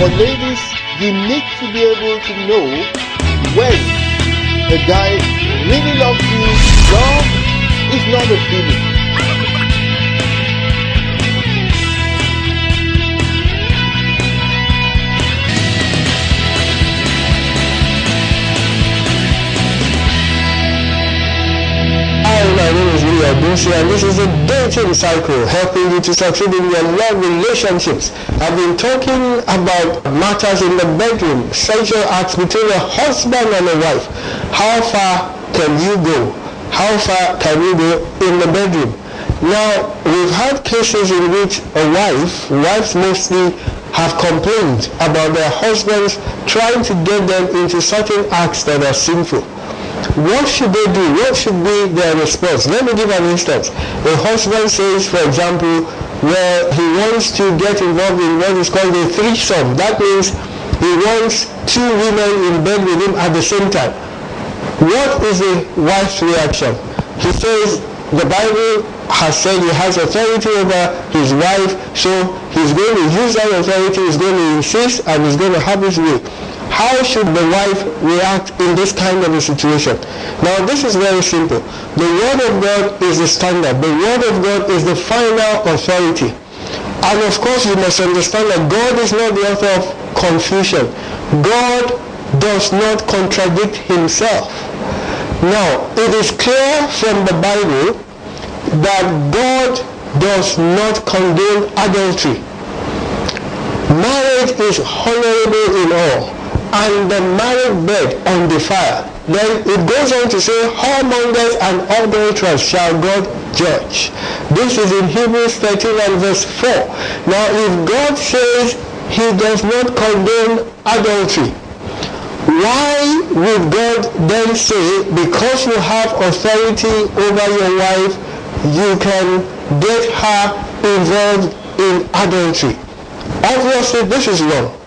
For ladies, you need to be able to know when the guy really loves you. Love is not a feeling. Hi, my name is William Bushi, and this is a dating cycle helping you to succeed in your love relationships. I've been talking about matters in the bedroom, sexual acts between a husband and a wife. How far can you go? How far can you go in the bedroom? Now, we've had cases in which wives mostly have complained about their husbands trying to get them into certain acts that are sinful. What should they do? What should be their response? Let me give an instance. A husband says, for example, where he wants to get involved in what is called a threesome. That means he wants two women in bed with him at the same time. What is the wife's reaction? He says the Bible has said he has authority over his wife, so he's going to use that authority, he's going to insist, and he's going to have his way. How should the wife react in this kind of a situation? Now, this is very simple. The Word of God is the standard. The Word of God is the final authority. And of course, you must understand that God is not the author of confusion. God does not contradict himself. Now, it is clear from the Bible that God does not condone adultery. Marriage is honorable in all, and the married bed undefiled. Then it goes on to say, whoremongers and adulterers shall God judge. This is in Hebrews 13 and verse 4. Now, if God says he does not condone adultery, why would God then say, because you have authority over your wife, you can get her involved in adultery? Obviously, this is wrong.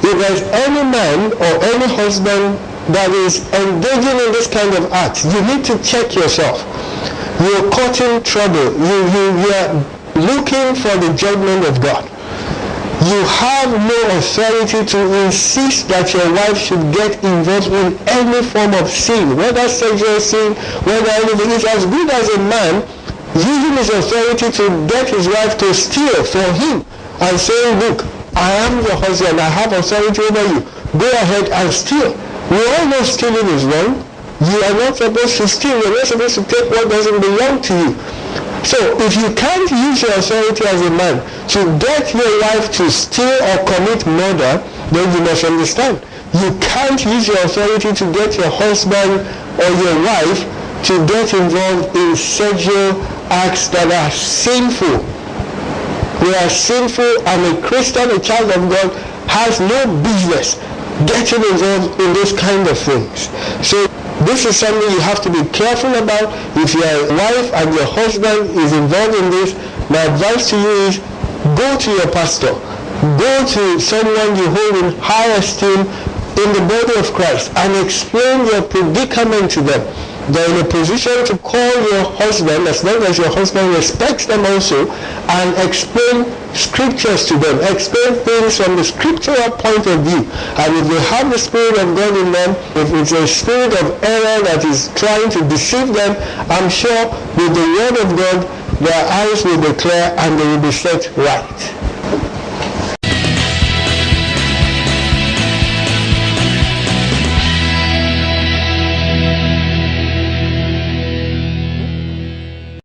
If there's any man or any husband that is engaging in this kind of act, you need to check yourself. You're caught in trouble. You are looking for the judgment of God. You have no authority to insist that your wife should get involved in any form of sin, whether sexual sin, whether anything. It's as good as a man using his authority to get his wife to steal for him and saying, look, I am your husband, I have authority over you. Go ahead and steal. We all know stealing is wrong. You are not supposed to steal. You're not supposed to take what doesn't belong to you. So if you can't use your authority as a man to get your wife to steal or commit murder, then you must understand. You can't use your authority to get your husband or your wife to get involved in sexual acts that are sinful. They are sinful, and a Christian, a child of God, has no business getting involved in those kind of things. So this is something you have to be careful about. If your wife and your husband is involved in this, my advice to you is go to your pastor. Go to someone you hold in high esteem in the body of Christ and explain your predicament to them. They're in a position to call your husband, as long as your husband respects them also, and explain scriptures to them, explain things from the scriptural point of view. And if they have the Spirit of God in them, if it's a spirit of error that is trying to deceive them, I'm sure with the Word of God, their eyes will be clear and they will be set right.